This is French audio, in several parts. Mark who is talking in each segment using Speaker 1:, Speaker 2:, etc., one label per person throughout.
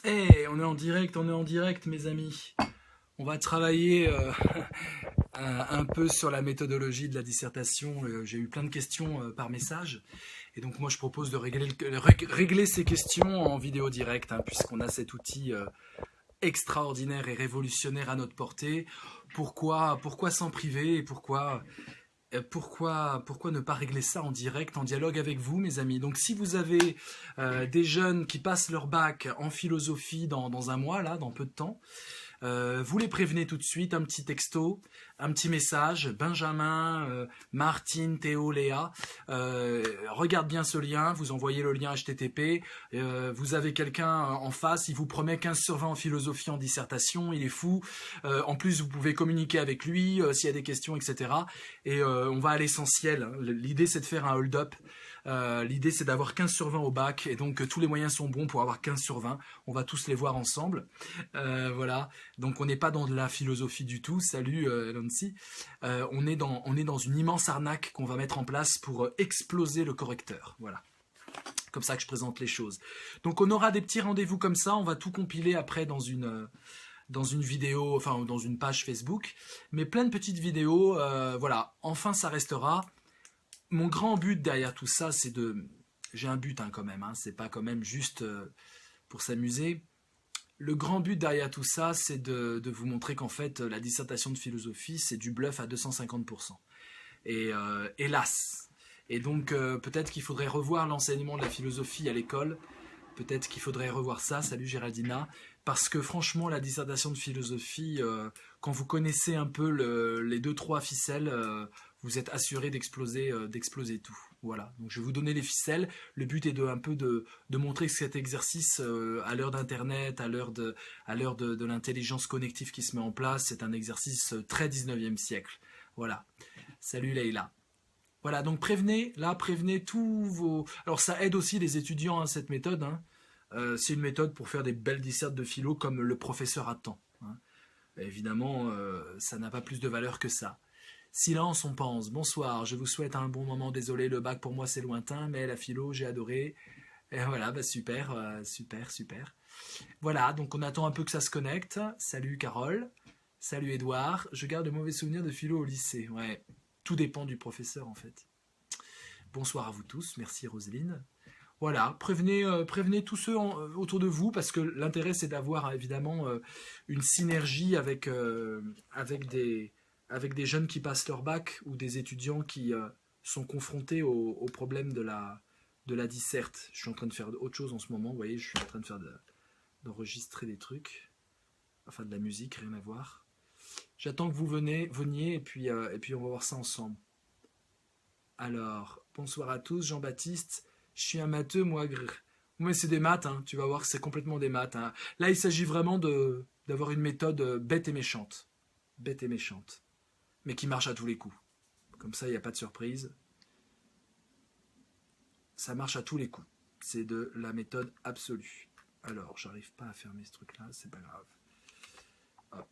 Speaker 1: Eh, on est en direct, mes amis. On va travailler un peu sur la méthodologie de la dissertation. J'ai eu plein de questions par message. Et donc, moi, je propose de régler ces questions en vidéo directe, hein, puisqu'on a cet outil extraordinaire et révolutionnaire à notre portée. Pourquoi s'en priver et pourquoi ne pas régler ça en direct, en dialogue avec vous, mes amis? Donc, si vous avez des jeunes qui passent leur bac en philosophie dans un mois, là, dans peu de temps, vous les prévenez tout de suite, un petit texto, un petit message, Benjamin, Martine, Théo, Léa, regarde bien ce lien, vous envoyez le lien HTTP, vous avez quelqu'un en face, il vous promet 15 sur 20 en philosophie, en dissertation, il est fou, en plus vous pouvez communiquer avec lui s'il y a des questions, etc. Et on va à l'essentiel, l'idée c'est de faire un hold-up. L'idée c'est d'avoir 15 sur 20 au bac et donc tous les moyens sont bons pour avoir 15 sur 20. On va tous les voir ensemble. Voilà. Donc on n'est pas dans de la philosophie du tout. Salut Nancy. On est dans une immense arnaque qu'on va mettre en place pour exploser le correcteur. Voilà. Comme ça que je présente les choses. Donc on aura des petits rendez-vous comme ça. On va tout compiler après dans une vidéo, enfin dans une page Facebook. Mais plein de petites vidéos. Voilà. Enfin ça restera. Mon grand but derrière tout ça, c'est de... J'ai un but hein, quand même, hein, c'est pas quand même juste pour s'amuser. Le grand but derrière tout ça, c'est de vous montrer qu'en fait, la dissertation de philosophie, c'est du bluff à 250%. Et hélas. Et donc, peut-être qu'il faudrait revoir l'enseignement de la philosophie à l'école. Peut-être qu'il faudrait revoir ça, salut Géraldina, parce que franchement, la dissertation de philosophie, quand vous connaissez un peu les deux trois ficelles, vous êtes assuré d'exploser tout. Voilà. Donc je vais vous donner les ficelles. Le but est de montrer que cet exercice, à l'heure d'Internet, à l'heure de l'intelligence connective qui se met en place, c'est un exercice très 19e siècle. Voilà. Salut Leïla. Voilà, donc prévenez tous vos... Alors ça aide aussi les étudiants, hein, cette méthode. Hein. C'est une méthode pour faire des belles dissertes de philo comme le professeur attend. Hein. Évidemment, ça n'a pas plus de valeur que ça. Silence, on pense. Bonsoir, je vous souhaite un bon moment. Désolé, le bac pour moi c'est lointain, mais la philo, j'ai adoré. Et voilà, bah super, super. Voilà, donc on attend un peu que ça se connecte. Salut Carole. Salut Edouard. Je garde de mauvais souvenirs de philo au lycée. Ouais, tout dépend du professeur en fait. Bonsoir à vous tous, merci Roselyne. Voilà, prévenez tous ceux autour de vous, parce que l'intérêt c'est d'avoir évidemment une synergie avec des jeunes qui passent leur bac ou des étudiants qui sont confrontés au problème de la disserte. Je suis en train de faire autre chose en ce moment, vous voyez, je suis en train de d'enregistrer des trucs, enfin de la musique, rien à voir. J'attends que vous veniez et puis on va voir ça ensemble. Alors, bonsoir à tous, Jean-Baptiste. Je suis un matheux, moi. Mais c'est des maths, hein. Tu vas voir que c'est complètement des maths. Hein. Là, il s'agit vraiment d'avoir une méthode bête et méchante. Bête et méchante. Mais qui marche à tous les coups. Comme ça, il n'y a pas de surprise. Ça marche à tous les coups. C'est de la méthode absolue. Alors, j'arrive pas à fermer ce truc-là, c'est pas grave. Hop.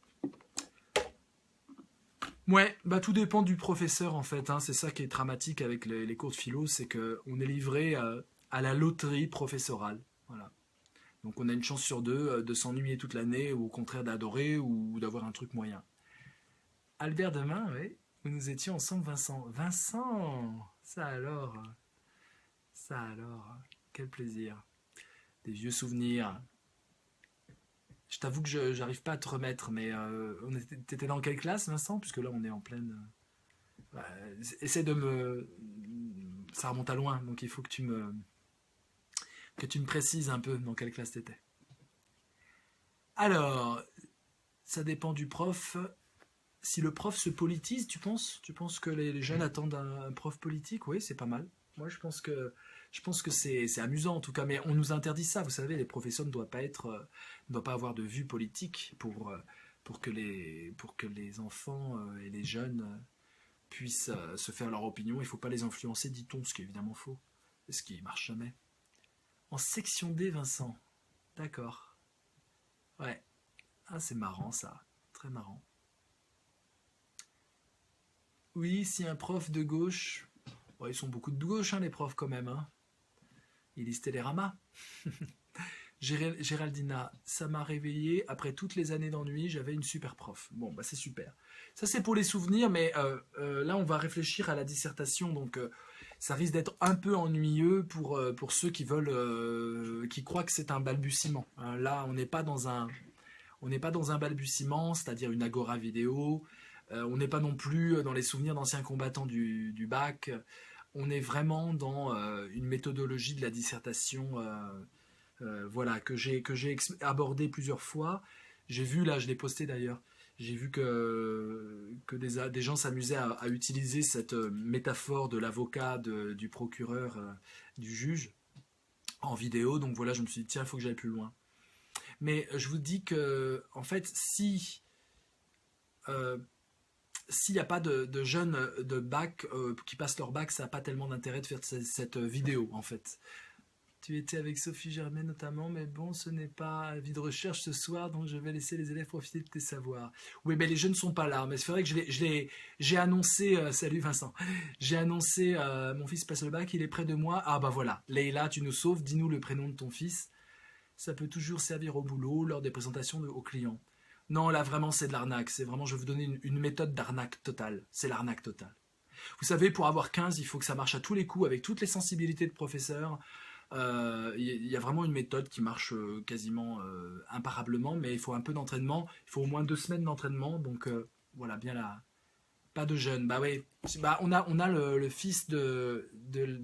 Speaker 1: Ouais, bah tout dépend du professeur en fait. Hein. C'est ça qui est dramatique avec les cours de philo, c'est qu'on est livré à la loterie professorale. Voilà. Donc on a une chance sur deux de s'ennuyer toute l'année, ou au contraire d'adorer, ou d'avoir un truc moyen. Albert demain, oui, où nous étions ensemble, Vincent. Vincent, ça alors, quel plaisir. Des vieux souvenirs. Je t'avoue que je n'arrive pas à te remettre, mais t'étais dans quelle classe, Vincent? Puisque là, on est en pleine... essaie de me... Ça remonte à loin, donc il faut que tu me précises un peu dans quelle classe t'étais. Alors, ça dépend du prof. Si le prof se politise, tu penses? Tu penses que les jeunes attendent un prof politique? Oui, c'est pas mal. Moi, je pense que c'est amusant en tout cas, mais on nous interdit ça. Vous savez, les professeurs ne doivent pas avoir de vue politique pour que les enfants et les jeunes puissent se faire leur opinion. Il ne faut pas les influencer, dit-on, ce qui est évidemment faux, ce qui marche jamais. En section D, Vincent. D'accord. Ouais. Ah, c'est marrant ça. Très marrant. Oui, si un prof de gauche... Bon, ils sont beaucoup de gauche, hein, les profs quand même. Hein. Ils lisent Télérama. Géraldina, ça m'a réveillé. Après toutes les années d'ennui, j'avais une super prof. Bon, bah c'est super. Ça, c'est pour les souvenirs, mais là, on va réfléchir à la dissertation. Donc, ça risque d'être un peu ennuyeux pour ceux qui veulent, qui croient que c'est un balbutiement. Là, on n'est pas dans un balbutiement, c'est-à-dire une agora vidéo. On n'est pas non plus dans les souvenirs d'anciens combattants du bac. On est vraiment dans une méthodologie de la dissertation, voilà, que j'ai abordé plusieurs fois. J'ai vu, là, je l'ai posté d'ailleurs, j'ai vu que des gens s'amusaient à utiliser cette métaphore de l'avocat, du procureur, du juge en vidéo. Donc voilà, je me suis dit, tiens, il faut que j'aille plus loin. Mais je vous dis que, en fait, euh, s'il n'y a pas de jeunes de bac qui passent leur bac, ça n'a pas tellement d'intérêt de faire cette vidéo, en fait. Tu étais avec Sophie Germain notamment, mais bon, ce n'est pas avis de recherche ce soir, donc je vais laisser les élèves profiter de tes savoirs. Oui, mais les jeunes ne sont pas là, mais c'est vrai que j'ai annoncé, salut Vincent, j'ai annoncé, mon fils passe le bac, il est près de moi. Ah bah voilà, Leïla, tu nous sauves, dis-nous le prénom de ton fils. Ça peut toujours servir au boulot, lors des présentations aux clients. Non, là vraiment c'est de l'arnaque, c'est vraiment, je vais vous donner une méthode d'arnaque totale, c'est l'arnaque totale. Vous savez, pour avoir 15, il faut que ça marche à tous les coups, avec toutes les sensibilités de professeur. Il y a vraiment une méthode qui marche quasiment imparablement, mais il faut un peu d'entraînement, il faut au moins 2 semaines d'entraînement, donc voilà, bien là. Pas de jeune, bah oui, bah, on a le fils de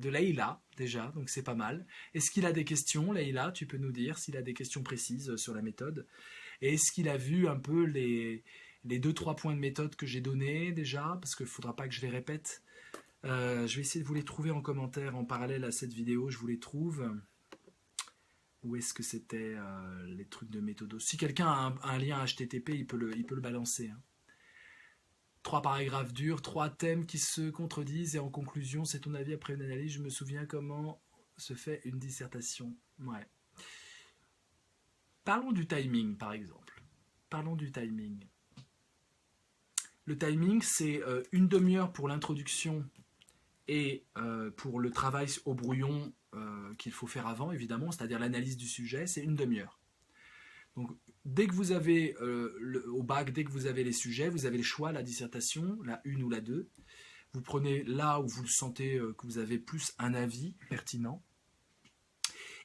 Speaker 1: Leïla, déjà, donc c'est pas mal. Est-ce qu'il a des questions, Leïla? Tu peux nous dire s'il a des questions précises sur la méthode. Et est-ce qu'il a vu un peu les 2-3 points de méthode que j'ai donnés déjà, parce qu'il ne faudra pas que je les répète. Je vais essayer de vous les trouver en commentaire en parallèle à cette vidéo, je vous les trouve. Où est-ce que c'était les trucs de méthode? Si quelqu'un a un lien HTTP, il peut le balancer. Hein. 3 paragraphes durs, 3 thèmes qui se contredisent, et en conclusion, c'est ton avis après une analyse. Je me souviens comment se fait une dissertation. Ouais. Parlons du timing, par exemple. Parlons du timing. Le timing, c'est une demi-heure pour l'introduction et pour le travail au brouillon qu'il faut faire avant, évidemment, c'est-à-dire l'analyse du sujet, c'est une demi-heure. Donc, dès que vous avez, au bac, dès que vous avez les sujets, vous avez le choix, la dissertation, la 1 ou la 2. Vous prenez là où vous sentez que vous avez plus un avis pertinent.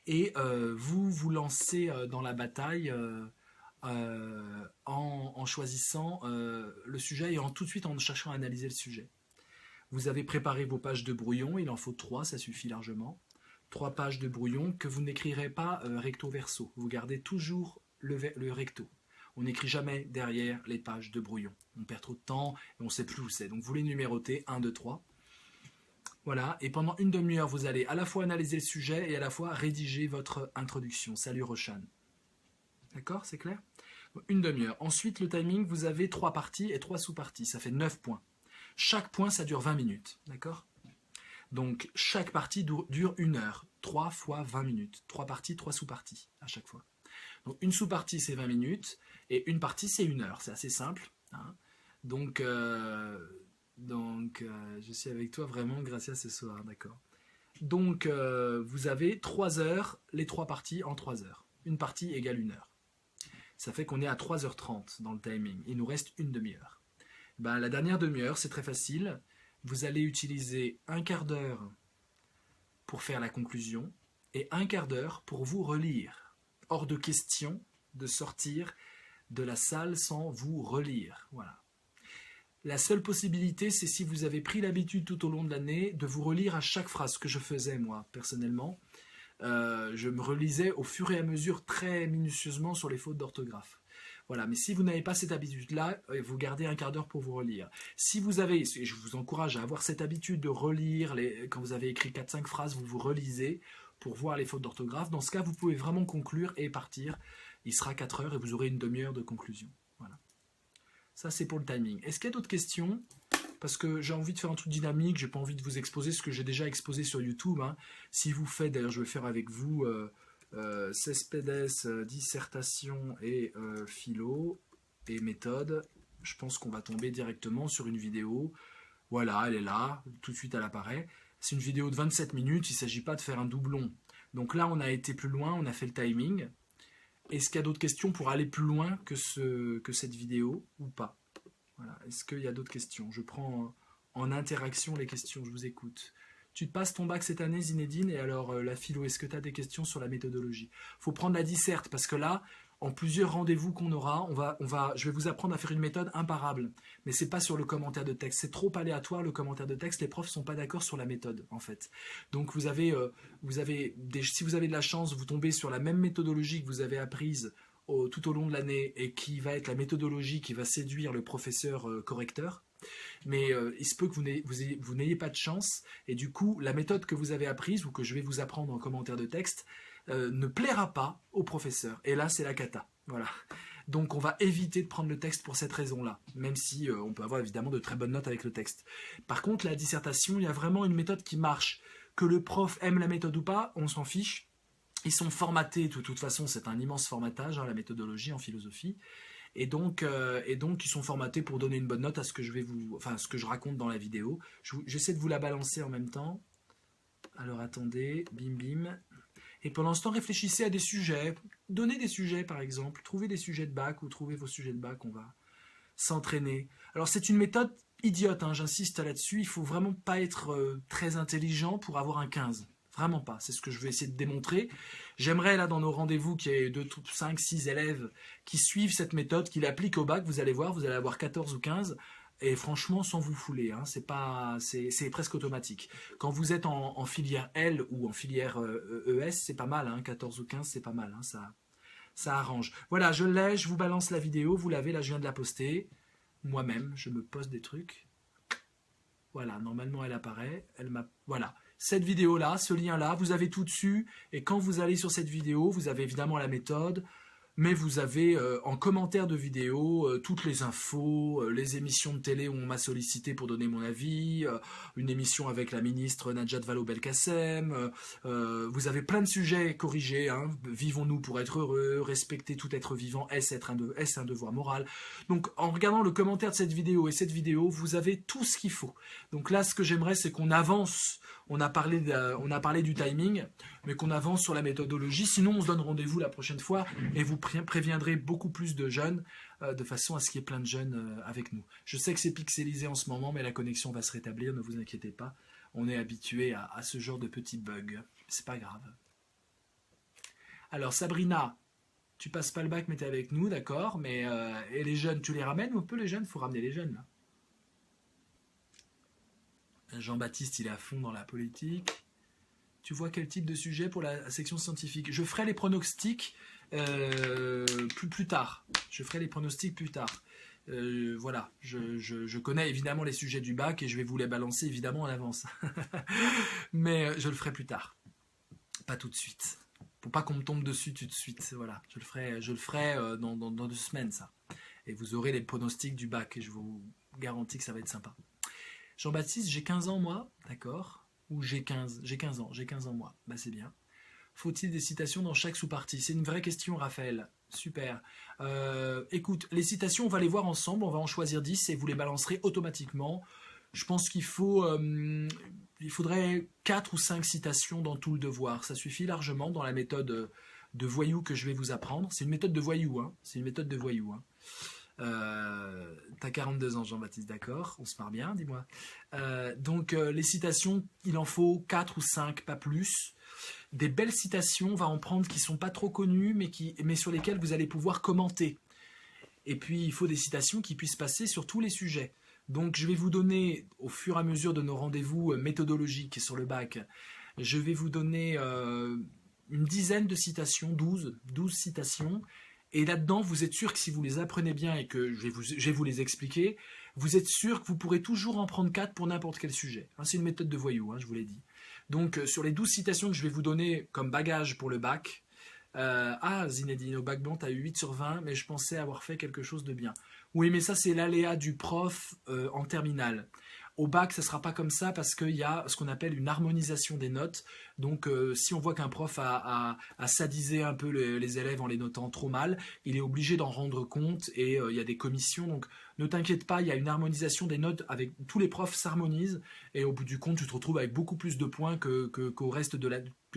Speaker 1: Et vous vous lancez dans la bataille en choisissant le sujet et tout de suite en cherchant à analyser le sujet. Vous avez préparé vos pages de brouillon, il en faut 3, ça suffit largement. 3 pages de brouillon que vous n'écrirez pas recto verso. Vous gardez toujours le recto. On n'écrit jamais derrière les pages de brouillon. On perd trop de temps et on ne sait plus où c'est. Donc vous les numérotez 1, 2, 3. Voilà, et pendant une demi-heure, vous allez à la fois analyser le sujet et à la fois rédiger votre introduction. Salut Roshan. D'accord, c'est clair? Une demi-heure. Ensuite, le timing, vous avez 3 parties et 3 sous-parties. Ça fait 9 points. Chaque point, ça dure 20 minutes. D'accord? Donc, chaque partie dure 1 heure. 3 fois 20 minutes. 3 parties, 3 sous-parties à chaque fois. Donc, une sous-partie, c'est 20 minutes. Et une partie, c'est 1 heure. C'est assez simple. Hein. Donc, je suis avec toi vraiment, Gracia, ce soir. D'accord. Donc, vous avez 3 heures, les 3 parties en 3 heures. Une partie égale 1 heure. Ça fait qu'on est à 3h30 dans le timing. Il nous reste une demi-heure. Ben, la dernière demi-heure, c'est très facile. Vous allez utiliser un quart d'heure pour faire la conclusion et un quart d'heure pour vous relire. Hors de question de sortir de la salle sans vous relire. Voilà. La seule possibilité, c'est si vous avez pris l'habitude tout au long de l'année de vous relire à chaque phrase, ce que je faisais moi, personnellement. Je me relisais au fur et à mesure très minutieusement sur les fautes d'orthographe. Voilà, mais si vous n'avez pas cette habitude-là, vous gardez un quart d'heure pour vous relire. Si vous avez, et je vous encourage à avoir cette habitude de relire, quand vous avez écrit 4-5 phrases, vous vous relisez pour voir les fautes d'orthographe. Dans ce cas, vous pouvez vraiment conclure et partir. Il sera 4 heures et vous aurez une demi-heure de conclusion. Voilà. Ça, c'est pour le timing. Est-ce qu'il y a d'autres questions ? Parce que j'ai envie de faire un truc dynamique, j'ai pas envie de vous exposer ce que j'ai déjà exposé sur YouTube. Hein. Si vous faites, d'ailleurs je vais faire avec vous CESPEDES, dissertation et philo et méthode, je pense qu'on va tomber directement sur une vidéo. Voilà, elle est là, tout de suite elle apparaît. C'est une vidéo de 27 minutes, il ne s'agit pas de faire un doublon. Donc là on a été plus loin, on a fait le timing. Est-ce qu'il y a d'autres questions pour aller plus loin que cette vidéo ou pas? Voilà. Est-ce qu'il y a d'autres questions? Je prends en interaction les questions, je vous écoute. Tu te passes ton bac cette année, Zinedine, et alors la philo, est-ce que tu as des questions sur la méthodologie? Il faut prendre la disserte, parce que là, en plusieurs rendez-vous qu'on aura, je vais vous apprendre à faire une méthode imparable. Mais c'est pas sur le commentaire de texte, c'est trop aléatoire le commentaire de texte, les profs sont pas d'accord sur la méthode, en fait. Donc si vous avez de la chance, vous tombez sur la même méthodologie que vous avez apprise tout au long de l'année, et qui va être la méthodologie qui va séduire le professeur correcteur. Mais il se peut que vous n'ayez pas de chance, et du coup, la méthode que vous avez apprise, ou que je vais vous apprendre en commentaire de texte, ne plaira pas au professeur. Et là, c'est la cata. Voilà. Donc, on va éviter de prendre le texte pour cette raison-là, même si on peut avoir évidemment de très bonnes notes avec le texte. Par contre, la dissertation, il y a vraiment une méthode qui marche. Que le prof aime la méthode ou pas, on s'en fiche. Ils sont formatés, de toute façon, c'est un immense formatage, hein, la méthodologie en philosophie. Et donc, ils sont formatés pour donner une bonne note à ce que ce que je raconte dans la vidéo. J'essaie de vous la balancer en même temps. Alors attendez, bim bim. Et pendant ce temps, réfléchissez à des sujets. Donnez des sujets, par exemple. Trouvez des sujets de bac ou trouvez vos sujets de bac. On va s'entraîner. Alors, c'est une méthode idiote, hein, j'insiste là-dessus. Il ne faut vraiment pas être très intelligent pour avoir un 15. Vraiment pas. C'est ce que je vais essayer de démontrer. J'aimerais, là, dans nos rendez-vous, qu'il y ait 2, 5, 6 élèves qui suivent cette méthode, qui l'appliquent au bac. Vous allez voir, vous allez avoir 14 ou 15. Et franchement, sans vous fouler, hein, c'est presque automatique. Quand vous êtes en filière L ou en filière ES, c'est pas mal, hein, 14 ou 15, c'est pas mal, hein, ça arrange. Voilà, je l'ai, je vous balance la vidéo, vous l'avez, là je viens de la poster. Moi-même, je me poste des trucs. Voilà, normalement elle apparaît, voilà. Cette vidéo-là, ce lien-là, vous avez tout dessus, et quand vous allez sur cette vidéo, vous avez évidemment la méthode, mais vous avez en commentaire de vidéo toutes les infos, les émissions de télé où on m'a sollicité pour donner mon avis, une émission avec la ministre Najat Vallaud-Belkacem, vous avez plein de sujets corrigés, hein. Vivons-nous pour être heureux, respecter tout être vivant, est-ce un devoir moral? Donc en regardant le commentaire de cette vidéo et cette vidéo, vous avez tout ce qu'il faut. Donc là, ce que j'aimerais, c'est qu'on avance. On a parlé du timing, mais qu'on avance sur la méthodologie. Sinon, on se donne rendez-vous la prochaine fois et vous préviendrez beaucoup plus de jeunes de façon à ce qu'il y ait plein de jeunes avec nous. Je sais que c'est pixelisé en ce moment, mais la connexion va se rétablir, ne vous inquiétez pas. On est habitué à ce genre de petits bugs. C'est pas grave. Alors, Sabrina, tu passes pas le bac, mais tu es avec nous, d'accord. Mais et les jeunes, tu les ramènes ou un peu les jeunes? Il faut ramener les jeunes, là. Jean-Baptiste, il est à fond dans la politique. Tu vois quel type de sujet pour la section scientifique? Je ferai les pronostics plus tard. Je ferai les pronostics plus tard. Voilà, je connais évidemment les sujets du bac et je vais vous les balancer évidemment en avance. Mais je le ferai plus tard. Pas tout de suite. Faut pas qu'on me tombe dessus tout de suite. Voilà, je le ferai dans 2 semaines, ça. Et vous aurez les pronostics du bac et je vous garantis que ça va être sympa. Jean-Baptiste, j'ai 15 ans moi, d'accord? Ou j'ai 15 ans moi, bah c'est bien. Faut-il des citations dans chaque sous-partie? C'est une vraie question, Raphaël. Super. Écoute, les citations, on va les voir ensemble, on va en choisir 10 et vous les balancerez automatiquement. Je pense qu'il faudrait 4 ou 5 citations dans tout le devoir. Ça suffit largement dans la méthode de voyou que je vais vous apprendre. C'est une méthode de voyou, hein. C'est une méthode de voyou, hein. T'as 42 ans, Jean-Baptiste, d'accord? On se marre bien, dis-moi. Donc, les citations, il en faut 4 ou 5, pas plus. Des belles citations, on va en prendre qui ne sont pas trop connues, mais sur lesquelles vous allez pouvoir commenter. Et puis, il faut des citations qui puissent passer sur tous les sujets. Donc, je vais vous donner, au fur et à mesure de nos rendez-vous méthodologiques sur le bac, je vais vous donner une dizaine de citations, 12 citations. Et là-dedans, vous êtes sûr que si vous les apprenez bien et que je vais vous les expliquer, vous êtes sûr que vous pourrez toujours en prendre 4 pour n'importe quel sujet. C'est une méthode de voyou, je vous l'ai dit. Donc, sur les 12 citations que je vais vous donner comme bagage pour le bac, Zinedine, au bac blanc, tu as eu 8 sur 20, mais je pensais avoir fait quelque chose de bien. Oui, mais ça, c'est l'aléa du prof en terminale. Au bac, ça ne sera pas comme ça parce qu'il y a ce qu'on appelle une harmonisation des notes. Donc si on voit qu'un prof a sadisé un peu les élèves en les notant trop mal, il est obligé d'en rendre compte et il y a des commissions. Donc ne t'inquiète pas, il y a une harmonisation des notes, avec tous les profs s'harmonisent et au bout du compte tu te retrouves avec beaucoup plus de points que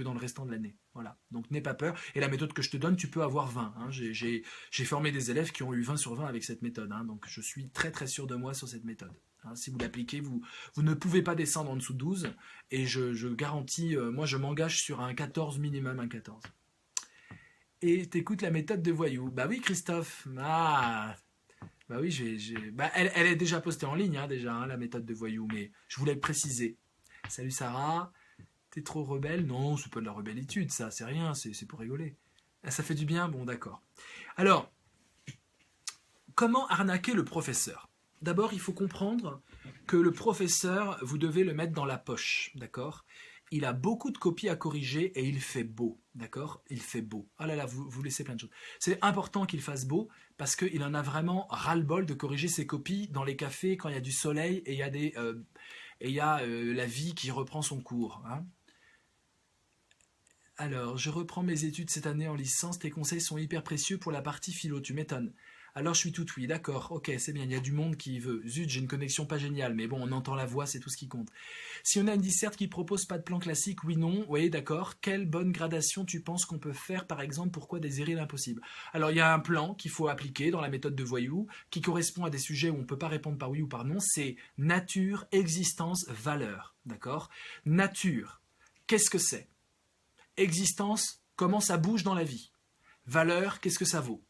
Speaker 1: dans le restant de l'année. Voilà, donc n'aie pas peur. Et la méthode que je te donne, tu peux avoir 20. Hein. J'ai formé des élèves qui ont eu 20 sur 20 avec cette méthode. Hein. Donc je suis très très sûr de moi sur cette méthode. Hein. Si vous l'appliquez, vous ne pouvez pas descendre en dessous de 12. Et je garantis, moi je m'engage sur un 14 minimum, un 14. Et t'écoutes la méthode de voyou. Bah oui Christophe. Ah, bah oui, bah, elle est déjà postée en ligne, hein, déjà, hein, la méthode de voyou. Mais je voulais le préciser. Salut Sarah. T'es trop rebelle? Non, c'est pas de la rebellitude, ça, c'est rien, c'est pour rigoler. Ah, ça fait du bien? Bon, d'accord. Alors, comment arnaquer le professeur? D'abord, il faut comprendre que le professeur, vous devez le mettre dans la poche, d'accord? Il a beaucoup de copies à corriger et il fait beau, d'accord? Il fait beau. Ah là là, vous laissez plein de choses. C'est important qu'il fasse beau parce qu'il en a vraiment ras-le-bol de corriger ses copies dans les cafés quand il y a du soleil et il y a la vie qui reprend son cours, hein. Alors, je reprends mes études cette année en licence, tes conseils sont hyper précieux pour la partie philo, tu m'étonnes. Alors je suis tout oui, d'accord, ok, c'est bien, il y a du monde qui veut. Zut, j'ai une connexion pas géniale, mais bon, on entend la voix, c'est tout ce qui compte. Si on a une disserte qui propose pas de plan classique, oui, non, oui, d'accord, quelle bonne gradation tu penses qu'on peut faire, par exemple, pourquoi désirer l'impossible? Alors il y a un plan qu'il faut appliquer dans la méthode de voyou, qui correspond à des sujets où on ne peut pas répondre par oui ou par non, c'est nature, existence, valeur, d'accord? Nature, qu'est-ce que c'est? Existence, comment ça bouge dans la vie. Valeur, qu'est-ce que ça vaut.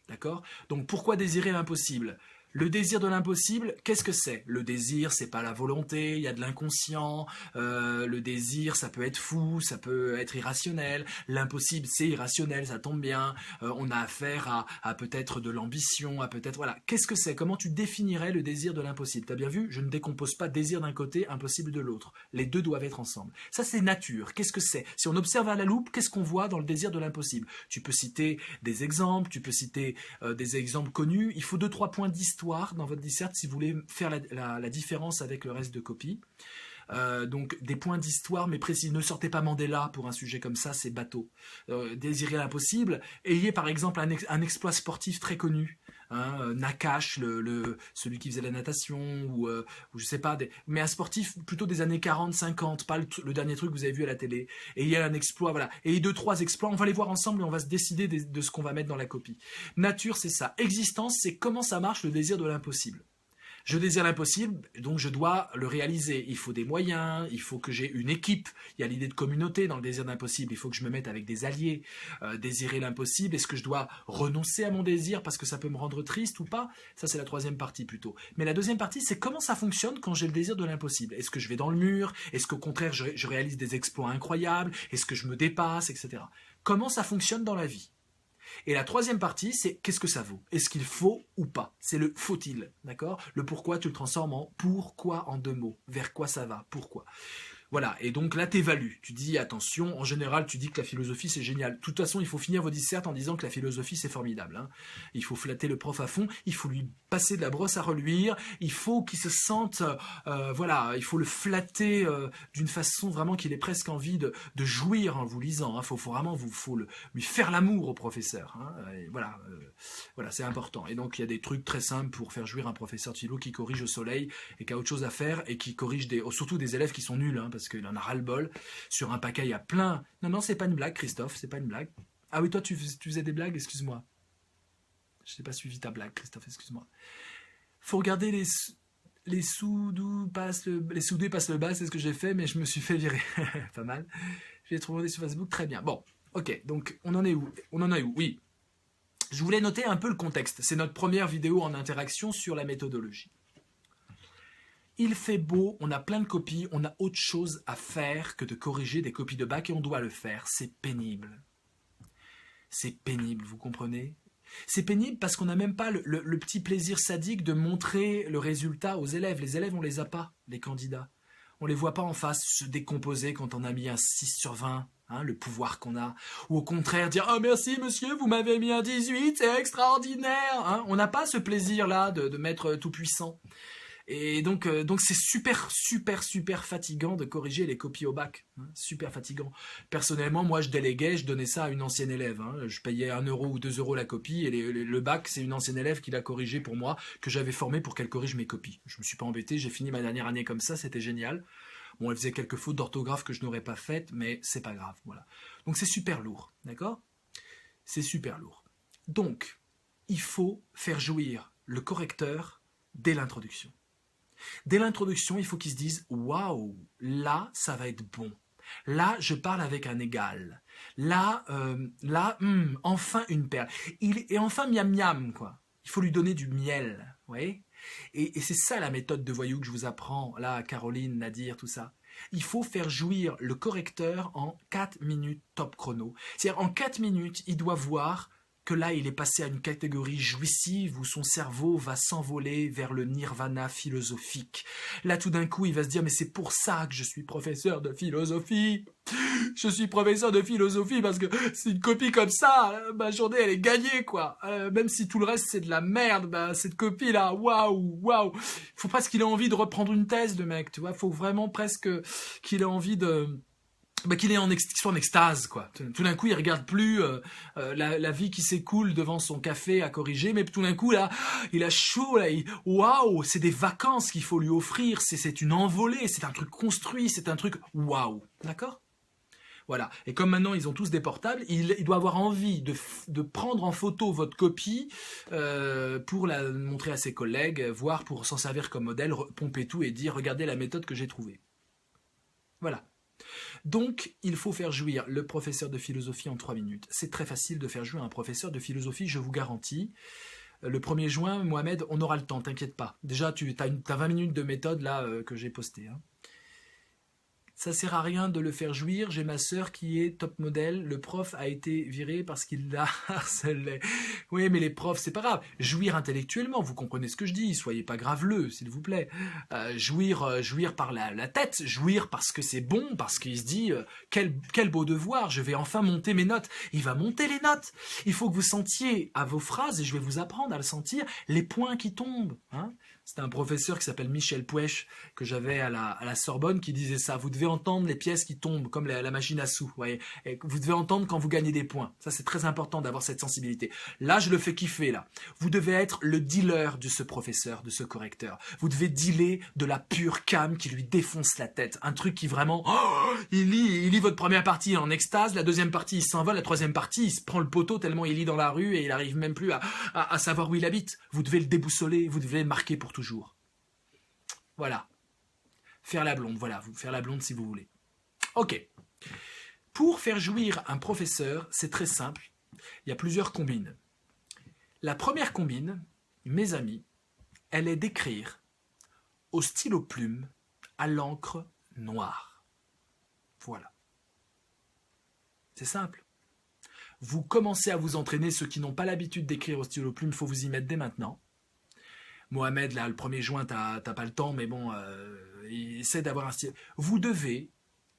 Speaker 1: D'accord? Donc pourquoi désirer l'impossible? Le désir de l'impossible, qu'est-ce que c'est? Le désir, c'est pas la volonté, il y a de l'inconscient. Le désir, ça peut être fou, ça peut être irrationnel. L'impossible, c'est irrationnel, ça tombe bien. On a affaire à peut-être de l'ambition, à peut-être... Voilà. Qu'est-ce que c'est? Comment tu définirais le désir de l'impossible? T'as bien vu? Je ne décompose pas désir d'un côté, impossible de l'autre. Les deux doivent être ensemble. Ça, c'est nature. Qu'est-ce que c'est? Si on observe à la loupe, qu'est-ce qu'on voit dans le désir de l'impossible? Tu peux citer des exemples, tu peux citer des exemples connus. Il faut 2-3 points d'histoire dans votre disserte si vous voulez faire la différence avec le reste de copie. Donc des points d'histoire, mais précis. Ne sortez pas Mandela pour un sujet comme ça, c'est bateau. Désirez l'impossible. Ayez par exemple un exploit sportif très connu. Hein, Nakash, celui qui faisait la natation, ou je sais pas, mais un sportif plutôt des années 40, 50, pas le dernier truc que vous avez vu à la télé. Et il y a un exploit, voilà. Et 2-3 exploits, on va les voir ensemble et on va se décider de ce qu'on va mettre dans la copie. Nature, c'est ça. Existence, c'est comment ça marche le désir de l'impossible. Je désire l'impossible, donc je dois le réaliser. Il faut des moyens, il faut que j'ai une équipe. Il y a l'idée de communauté dans le désir d'impossible. Il faut que je me mette avec des alliés. Désirer l'impossible, est-ce que je dois renoncer à mon désir parce que ça peut me rendre triste ou pas? Ça, c'est la troisième partie plutôt. Mais la deuxième partie, c'est comment ça fonctionne quand j'ai le désir de l'impossible. Est-ce que je vais dans le mur? Est-ce qu'au contraire, je réalise des exploits incroyables? Est-ce que je me dépasse, etc. Comment ça fonctionne dans la vie? Et la troisième partie, c'est qu'est-ce que ça vaut? Est-ce qu'il faut ou pas? C'est le faut-il, d'accord? Le pourquoi, tu le transformes en pourquoi en 2 mots. Vers quoi ça va? Pourquoi? Voilà, et donc là t'évalues, tu dis attention, en général tu dis que la philosophie c'est génial. De toute façon il faut finir vos dissertes en disant que la philosophie c'est formidable, hein. Il faut flatter le prof à fond, il faut lui passer de la brosse à reluire, il faut qu'il se sente, voilà, il faut le flatter d'une façon vraiment qu'il ait presque envie de jouir en vous lisant, hein. Faut vraiment lui faire l'amour au professeur, hein. Et voilà, voilà c'est important. Et donc il y a des trucs très simples pour faire jouir un professeur de philo qui corrige au soleil et qui a autre chose à faire et qui corrige surtout des élèves qui sont nuls, hein, parce qu'il en a ras-le-bol. Sur un paquet, il y a plein... Non, c'est pas une blague, Christophe, c'est pas une blague. Ah oui, toi, tu faisais des blagues, excuse-moi. Je n'ai pas suivi ta blague, Christophe, excuse-moi. Faut regarder les soudous passent le bas, c'est ce que j'ai fait, mais je me suis fait virer. Pas mal. Je vais trouver sur Facebook, très bien. Bon, ok, donc on en est où? Oui. Je voulais noter un peu le contexte. C'est notre première vidéo en interaction sur la méthodologie. Il fait beau, on a plein de copies, on a autre chose à faire que de corriger des copies de bac et on doit le faire. C'est pénible. C'est pénible, vous comprenez? C'est pénible parce qu'on n'a même pas le petit plaisir sadique de montrer le résultat aux élèves. Les élèves, on les a pas, les candidats. On les voit pas en face se décomposer quand on a mis un 6 sur 20. Hein, le pouvoir qu'on a, ou au contraire dire « Oh merci monsieur, vous m'avez mis un 18, c'est extraordinaire !» hein, on n'a pas ce plaisir-là de m'être tout puissant. Et donc c'est super fatigant de corriger les copies au bac. Hein, super fatigant. Personnellement, moi, je déléguais, je donnais ça à une ancienne élève. Hein. Je payais 1 euro ou 2 euros la copie, et le bac, c'est une ancienne élève qui l'a corrigé pour moi, que j'avais formé pour qu'elle corrige mes copies. Je me suis pas embêté, j'ai fini ma dernière année comme ça, c'était génial. Bon, elle faisait quelques fautes d'orthographe que je n'aurais pas faites, mais c'est pas grave. Voilà. Donc c'est super lourd, d'accord? C'est super lourd. Donc, il faut faire jouir le correcteur dès l'introduction. Dès l'introduction, il faut qu'ils se disent « Waouh, là, ça va être bon. Là, je parle avec un égal. Là, enfin une perle. Et enfin, miam miam, quoi. Il faut lui donner du miel, vous voyez ? Et c'est ça la méthode de voyou que je vous apprends, là, Caroline, Nadir, tout ça. Il faut faire jouir le correcteur en 4 minutes top chrono. C'est-à-dire, en 4 minutes, il doit voir que là, il est passé à une catégorie jouissive où son cerveau va s'envoler vers le nirvana philosophique. Là, tout d'un coup, il va se dire « Mais c'est pour ça que je suis professeur de philosophie. Je suis professeur de philosophie parce que c'est une copie comme ça, ma journée, elle est gagnée, quoi. Même si tout le reste, c'est de la merde, bah, cette copie-là, waouh. Faut presque qu'il ait envie de reprendre une thèse, le mec, tu vois. Faut vraiment presque qu'il ait envie de... qu'il soit en extase, quoi. Tout d'un coup, il regarde plus la vie qui s'écoule devant son café à corriger, mais tout d'un coup, là, il a chaud, là, waouh, c'est des vacances qu'il faut lui offrir, c'est une envolée, c'est un truc construit, c'est un truc waouh, d'accord ? Voilà. Et comme maintenant ils ont tous des portables, il doit avoir envie de prendre en photo votre copie pour la montrer à ses collègues, voire pour s'en servir comme modèle, pomper tout et dire regardez la méthode que j'ai trouvée. Voilà. Donc, il faut faire jouir le professeur de philosophie en 3 minutes. C'est très facile de faire jouir un professeur de philosophie, je vous garantis. Le 1er juin, Mohamed, on aura le temps, t'inquiète pas. Déjà, tu as 20 minutes de méthode là que j'ai postée. Hein. Ça sert à rien de le faire jouir. J'ai ma sœur qui est top modèle. Le prof a été viré parce qu'il la harcelait. Oui, mais les profs, c'est pas grave. Jouir intellectuellement, vous comprenez ce que je dis. Soyez pas graveleux, s'il vous plaît. Jouir par la tête. Jouir parce que c'est bon, parce qu'il se dit quel beau devoir. Je vais enfin monter mes notes. Il va monter les notes. Il faut que vous sentiez à vos phrases, et je vais vous apprendre à le sentir, les points qui tombent. Hein. C'était un professeur qui s'appelle Michel Pouèche, que j'avais à la Sorbonne, qui disait ça. Vous devez entendre les pièces qui tombent, comme la machine à sous. Voyez. Et vous devez entendre quand vous gagnez des points. Ça, c'est très important d'avoir cette sensibilité. Là, je le fais kiffer, là. Vous devez être le dealer de ce professeur, de ce correcteur. Vous devez dealer de la pure cam qui lui défonce la tête. Un truc qui vraiment... Oh, il lit votre première partie en extase, la deuxième partie, il s'envole, la troisième partie, il se prend le poteau tellement il lit dans la rue et il arrive même plus à savoir où il habite. Vous devez le déboussoler, vous devez le marquer pour toujours. Voilà. Faire la blonde, voilà. Faire la blonde si vous voulez. Ok. Pour faire jouir un professeur, c'est très simple. Il y a plusieurs combines. La première combine, mes amis, elle est d'écrire au stylo plume à l'encre noire. Voilà. C'est simple. Vous commencez à vous entraîner. Ceux qui n'ont pas l'habitude d'écrire au stylo plume, il faut vous y mettre dès maintenant. Mohamed, là, le 1er juin, t'as pas le temps, mais bon, essaie d'avoir un stylo. Vous devez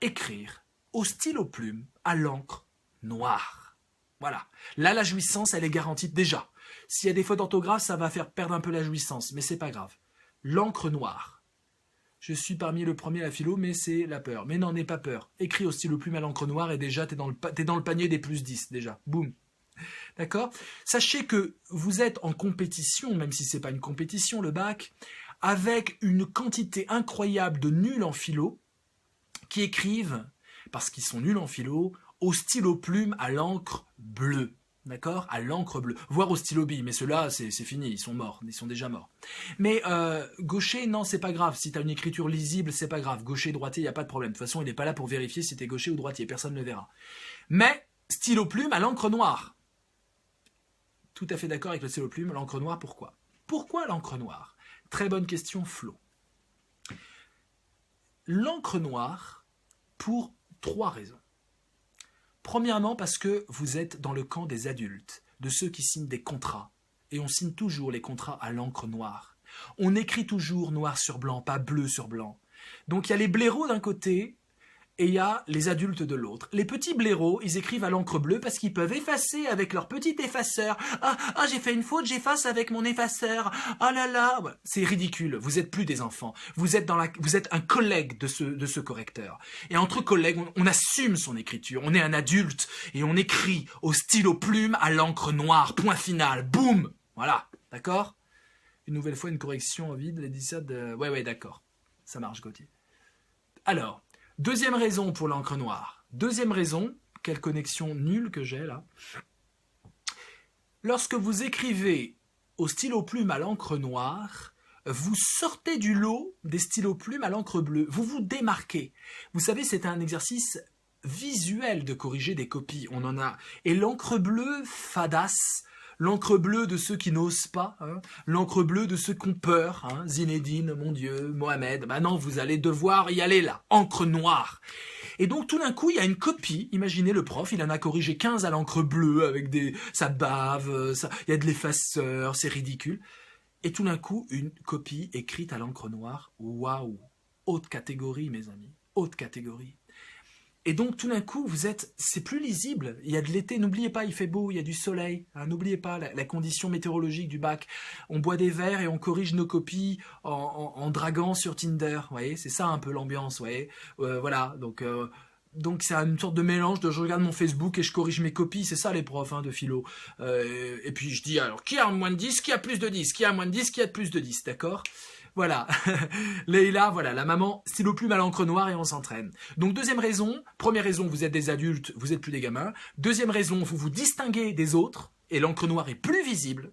Speaker 1: écrire au stylo plume à l'encre noire. Voilà. Là, la jouissance, elle est garantie déjà. S'il y a des fautes d'orthographe, ça va faire perdre un peu la jouissance, mais c'est pas grave. L'encre noire. Je suis parmi le premier à la philo, mais c'est la peur. Mais n'en aie pas peur. Écris au stylo plume à l'encre noire et déjà, t'es dans le panier des plus 10, déjà. Boum. D'accord ? Sachez que vous êtes en compétition, même si ce n'est pas une compétition, le bac, avec une quantité incroyable de nuls en philo qui écrivent, parce qu'ils sont nuls en philo, au stylo plume à l'encre bleue. D'accord ? À l'encre bleue. Voire au stylo bille, mais ceux-là, c'est fini, ils sont morts, ils sont déjà morts. Mais gaucher, non, c'est pas grave. Si tu as une écriture lisible, c'est pas grave. Gaucher, droitier, il n'y a pas de problème. De toute façon, il n'est pas là pour vérifier si tu es gaucher ou droitier, personne ne le verra. Mais stylo plume à l'encre noire. Tout à fait d'accord avec le stylo plume, l'encre noire, pourquoi ? Pourquoi l'encre noire ? Très bonne question, Flo. L'encre noire, pour 3 raisons. Premièrement, parce que vous êtes dans le camp des adultes, de ceux qui signent des contrats. Et on signe toujours les contrats à l'encre noire. On écrit toujours noir sur blanc, pas bleu sur blanc. Donc il y a les blaireaux d'un côté et il y a les adultes de l'autre. Les petits blaireaux, ils écrivent à l'encre bleue parce qu'ils peuvent effacer avec leur petit effaceur. Ah, j'ai fait une faute, j'efface avec mon effaceur. Ah là là, c'est ridicule. Vous êtes plus des enfants. Vous êtes un collègue de ce correcteur. Et entre collègues, on assume son écriture. On est un adulte et on écrit au stylo plume à l'encre noire. Point final. Boum. Voilà. D'accord? Une nouvelle fois, une correction vide. L'éditeur de... Ouais, d'accord. Ça marche, Gauthier. Alors, deuxième raison pour l'encre noire. Deuxième raison, quelle connexion nulle que j'ai là. Lorsque vous écrivez au stylo plume à l'encre noire, vous sortez du lot des stylos plumes à l'encre bleue. Vous vous démarquez. Vous savez, c'est un exercice visuel de corriger des copies. On en a. Et l'encre bleue fadasse, l'encre bleue de ceux qui n'osent pas, hein, l'encre bleue de ceux qui ont peur, hein, Zinedine, mon Dieu, Mohamed, non, vous allez devoir y aller là, encre noire. Et donc tout d'un coup, il y a une copie, imaginez le prof, il en a corrigé 15 à l'encre bleue, avec ça bave, il y a de l'effaceur, c'est ridicule. Et tout d'un coup, une copie écrite à l'encre noire, waouh, haute catégorie mes amis, haute catégorie. Et donc tout d'un coup, c'est plus lisible. Il y a de l'été, n'oubliez pas, il fait beau, il y a du soleil. Hein, n'oubliez pas la condition météorologique du bac. On boit des verres et on corrige nos copies en draguant sur Tinder. Vous voyez, c'est ça un peu l'ambiance. Vous voyez, voilà. Donc c'est une sorte de mélange de je regarde mon Facebook et je corrige mes copies. C'est ça les profs de philo. Et puis je dis alors qui a moins de 10, qui a plus de 10, qui a moins de 10, qui a plus de 10, d'accord ? Voilà, Leïla, voilà, la maman, stylo plume à l'encre noire et on s'entraîne. Donc deuxième raison, première raison, vous êtes des adultes, vous êtes plus des gamins. Deuxième raison, vous vous distinguez des autres et l'encre noire est plus visible.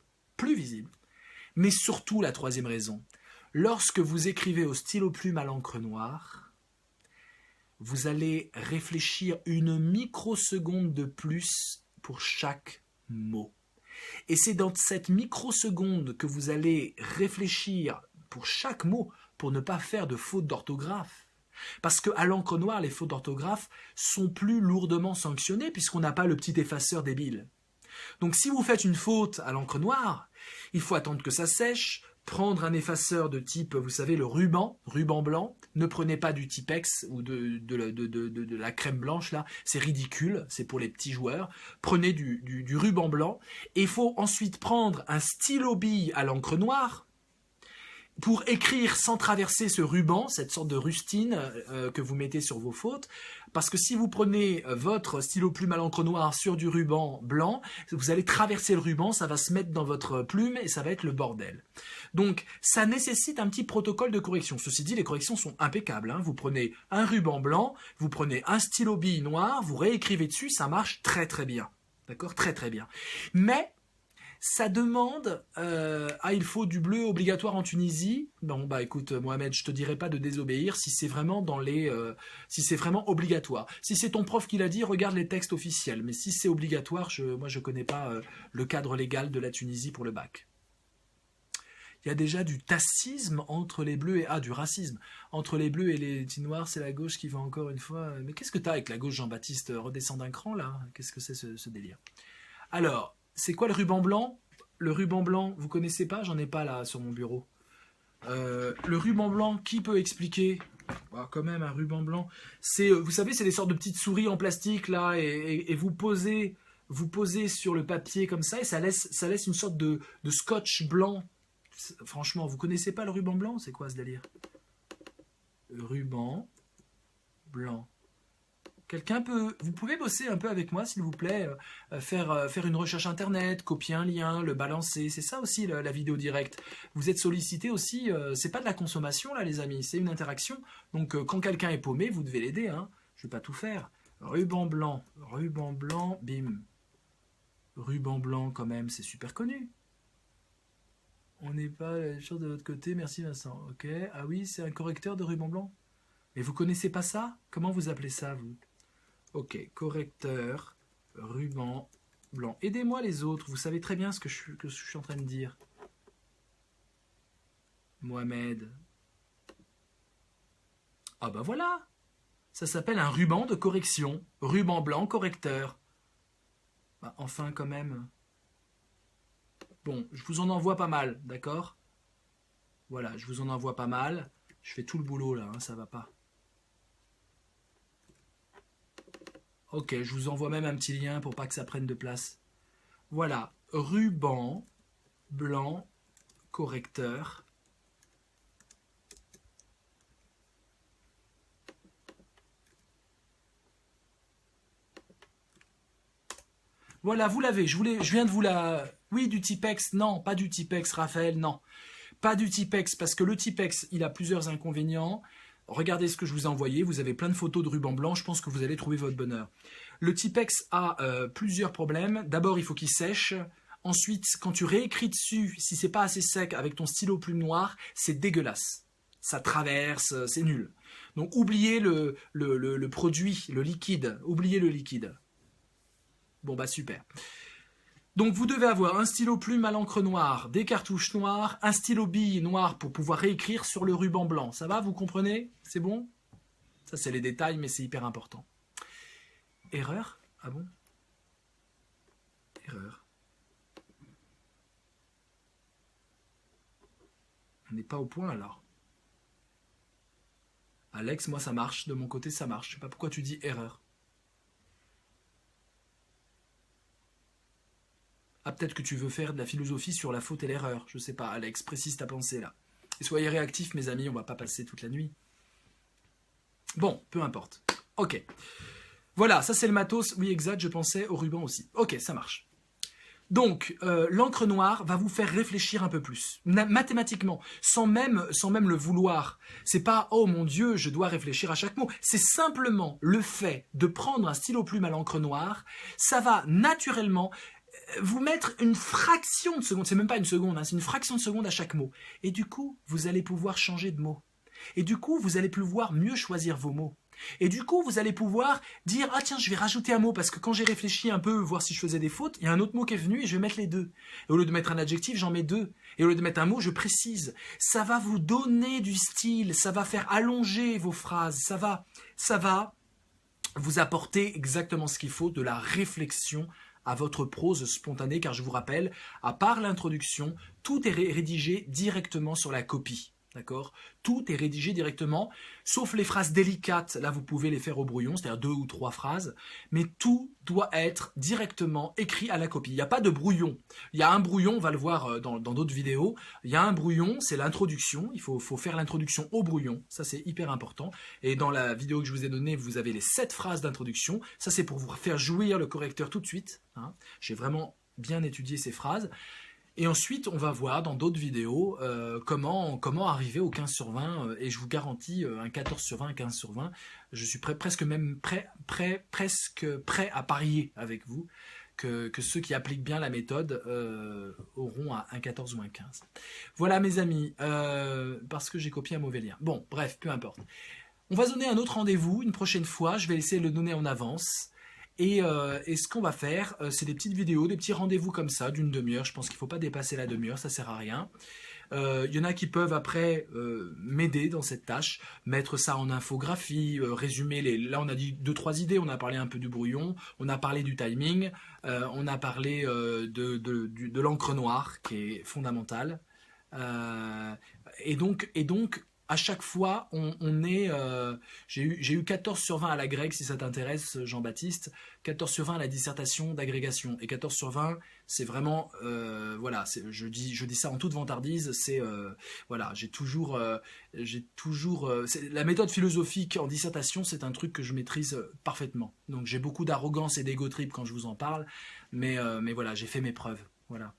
Speaker 1: Mais surtout la troisième raison, lorsque vous écrivez au stylo plume à l'encre noire, vous allez réfléchir une microseconde de plus pour chaque mot. Et c'est dans cette microseconde que vous allez réfléchir pour chaque mot, pour ne pas faire de fautes d'orthographe. Parce qu'à l'encre noire, les fautes d'orthographe sont plus lourdement sanctionnées puisqu'on n'a pas le petit effaceur débile. Donc si vous faites une faute à l'encre noire, il faut attendre que ça sèche, prendre un effaceur de type, vous savez, le ruban blanc. Ne prenez pas du Tipex ou de la crème blanche, là, c'est ridicule, c'est pour les petits joueurs. Prenez du ruban blanc et il faut ensuite prendre un stylo bille à l'encre noire, pour écrire sans traverser ce ruban, cette sorte de rustine que vous mettez sur vos fautes, parce que si vous prenez votre stylo plume à l'encre noire sur du ruban blanc, vous allez traverser le ruban, ça va se mettre dans votre plume et ça va être le bordel. Donc ça nécessite un petit protocole de correction. Ceci dit, les corrections sont impeccables. Hein. Vous prenez un ruban blanc, vous prenez un stylo bille noir, vous réécrivez dessus, ça marche très très bien. D'accord ? Très très bien. Mais ça demande, il faut du bleu obligatoire en Tunisie. Bon, écoute, Mohamed, je te dirai pas de désobéir si c'est vraiment si c'est vraiment obligatoire. Si c'est ton prof qui l'a dit, regarde les textes officiels. Mais si c'est obligatoire, moi je connais pas le cadre légal de la Tunisie pour le bac. Il y a déjà du tacisme entre les bleus et du racisme entre les bleus et les petits noirs. C'est la gauche qui va encore une fois. Mais qu'est-ce que t'as avec la gauche, Jean-Baptiste? Redescends d'un cran là. Qu'est-ce que c'est ce délire? Alors. C'est quoi le ruban blanc? Le ruban blanc, vous connaissez pas? J'en ai pas là sur mon bureau. Le ruban blanc, qui peut expliquer? Quand même, un ruban blanc. Vous savez, c'est des sortes de petites souris en plastique là, et vous posez sur le papier comme ça, et ça laisse une sorte de scotch blanc. Franchement, vous connaissez pas le ruban blanc? C'est quoi ce délire? Ruban blanc. Vous pouvez bosser un peu avec moi, s'il vous plaît, faire une recherche internet, copier un lien, le balancer. C'est ça aussi la vidéo directe. Vous êtes sollicité aussi. C'est pas de la consommation là, les amis. C'est une interaction. Donc quand quelqu'un est paumé, vous devez l'aider. Hein. Je vais pas tout faire. Ruban blanc, bim. Ruban blanc quand même, c'est super connu. On n'est pas sûr de l'autre côté. Merci Vincent. Ok. Ah oui, c'est un correcteur de ruban blanc. Mais vous connaissez pas ça? Comment vous appelez ça vous? Ok, correcteur, ruban blanc. Aidez-moi les autres, vous savez très bien ce que je suis en train de dire. Mohamed. Ah bah voilà. Ça s'appelle un ruban de correction. Ruban blanc correcteur. Enfin quand même. Bon, je vous en envoie pas mal, d'accord? Voilà, je vous en envoie pas mal. Je fais tout le boulot là, hein, ça va pas. Ok, je vous envoie même un petit lien pour pas que ça prenne de place. Voilà, ruban blanc correcteur. Voilà, vous l'avez, je viens de vous la... Oui, du Tipex, non, pas du Tipex, Raphaël, non. Pas du Tipex, parce que le Tipex, il a plusieurs inconvénients. Regardez ce que je vous ai envoyé, vous avez plein de photos de ruban blanc, je pense que vous allez trouver votre bonheur. Le Tipex a plusieurs problèmes. D'abord, il faut qu'il sèche. Ensuite, quand tu réécris dessus, si c'est pas assez sec avec ton stylo plume noire, c'est dégueulasse. Ça traverse, c'est nul. Donc oubliez le produit, le liquide. Oubliez le liquide. Bon bah super. Donc vous devez avoir un stylo plume à l'encre noire, des cartouches noires, un stylo bille noir pour pouvoir réécrire sur le ruban blanc. Ça va, vous comprenez? C'est bon? Ça c'est les détails, mais c'est hyper important. Erreur? Ah bon? Erreur. On n'est pas au point alors. Alex, moi ça marche, de mon côté ça marche. Je sais pas pourquoi tu dis erreur. Ah, peut-être que tu veux faire de la philosophie sur la faute et l'erreur. Je sais pas, Alex, précise ta pensée là. Et soyez réactifs, mes amis, on va pas passer toute la nuit. Bon, peu importe. Ok. Voilà, ça c'est le matos. Oui, exact, je pensais au ruban aussi. Ok, ça marche. Donc, l'encre noire va vous faire réfléchir un peu plus, mathématiquement, sans même le vouloir. C'est pas « Oh mon Dieu, je dois réfléchir à chaque mot ». C'est simplement le fait de prendre un stylo plume à l'encre noire, ça va naturellement vous mettre une fraction de seconde, c'est même pas une seconde, hein, c'est une fraction de seconde à chaque mot. Et du coup, vous allez pouvoir changer de mot. Et du coup, vous allez pouvoir mieux choisir vos mots. Et du coup, vous allez pouvoir dire « Ah tiens, je vais rajouter un mot parce que quand j'ai réfléchi un peu, voir si je faisais des fautes, il y a un autre mot qui est venu et je vais mettre les deux. Et au lieu de mettre un adjectif, j'en mets deux. Et au lieu de mettre un mot, je précise. Ça va vous donner du style, ça va faire allonger vos phrases, ça va vous apporter exactement ce qu'il faut, de la réflexion à votre prose spontanée, car je vous rappelle, à part l'introduction, tout est rédigé directement sur la copie. D'accord? Tout est rédigé directement, sauf les phrases délicates, là vous pouvez les faire au brouillon, c'est-à-dire 2 ou 3 phrases, mais tout doit être directement écrit à la copie. Il n'y a pas de brouillon. Il y a un brouillon, on va le voir dans d'autres vidéos, il y a un brouillon, c'est l'introduction, il faut faire l'introduction au brouillon, ça c'est hyper important, et dans la vidéo que je vous ai donnée, vous avez les 7 phrases d'introduction, ça c'est pour vous faire jouir le correcteur tout de suite, hein. J'ai vraiment bien étudié ces phrases. Et ensuite, on va voir dans d'autres vidéos comment arriver au 15 sur 20, et je vous garantis un 14 sur 20, un 15 sur 20. Je suis presque prêt à parier avec vous que ceux qui appliquent bien la méthode auront un 14 ou un 15. Voilà mes amis, parce que j'ai copié un mauvais lien. Bon, bref, peu importe. On va se donner un autre rendez-vous une prochaine fois, je vais essayer de le donner en avance. Et ce qu'on va faire, c'est des petites vidéos, des petits rendez-vous comme ça, d'une demi-heure. Je pense qu'il ne faut pas dépasser la demi-heure, ça ne sert à rien. Il y en a qui peuvent après m'aider dans cette tâche, mettre ça en infographie, résumer les... Là, on a dit 2-3 idées, on a parlé un peu du brouillon, on a parlé du timing, on a parlé de l'encre noire, qui est fondamentale. Et donc, à chaque fois, on est... j'ai eu 14 sur 20 à la grecque, si ça t'intéresse, Jean-Baptiste. 14 sur 20 à la dissertation d'agrégation. Et 14 sur 20, c'est vraiment... voilà, je dis ça en toute vantardise. C'est... voilà, j'ai toujours... la méthode philosophique en dissertation, c'est un truc que je maîtrise parfaitement. Donc j'ai beaucoup d'arrogance et d'égo trip quand je vous en parle. Mais voilà, j'ai fait mes preuves. Voilà.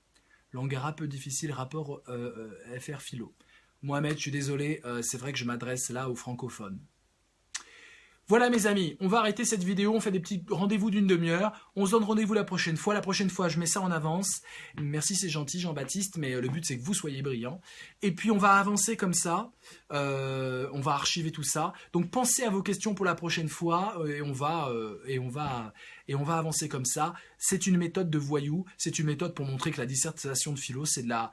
Speaker 1: Langara peu difficile, rapport FR philo. Mohamed, je suis désolé, c'est vrai que je m'adresse là aux francophones. Voilà mes amis, on va arrêter cette vidéo, on fait des petits rendez-vous d'une demi-heure, on se donne rendez-vous la prochaine fois. La prochaine fois, je mets ça en avance. Merci, c'est gentil Jean-Baptiste, mais le but c'est que vous soyez brillants. Et puis on va avancer comme ça, on va archiver tout ça. Donc pensez à vos questions pour la prochaine fois et on va avancer comme ça. C'est une méthode de voyou, c'est une méthode pour montrer que la dissertation de philo, c'est de la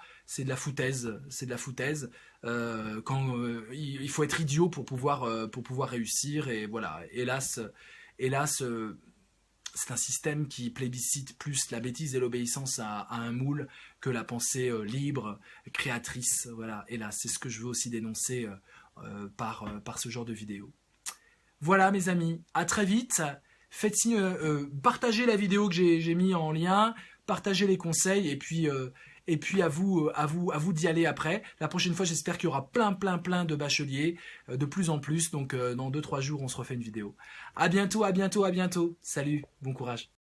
Speaker 1: foutaise, c'est de la foutaise. Il faut être idiot pour pouvoir réussir, et voilà, hélas c'est un système qui plébiscite plus la bêtise et l'obéissance à un moule que la pensée libre, créatrice. Voilà, hélas, c'est ce que je veux aussi dénoncer par ce genre de vidéo. Voilà mes amis, à très vite, faites signe, partagez la vidéo que j'ai mis en lien, partagez les conseils et puis à vous d'y aller après. La prochaine fois, j'espère qu'il y aura plein de bacheliers, de plus en plus. Donc dans 2-3 jours, on se refait une vidéo. À bientôt. Salut, bon courage.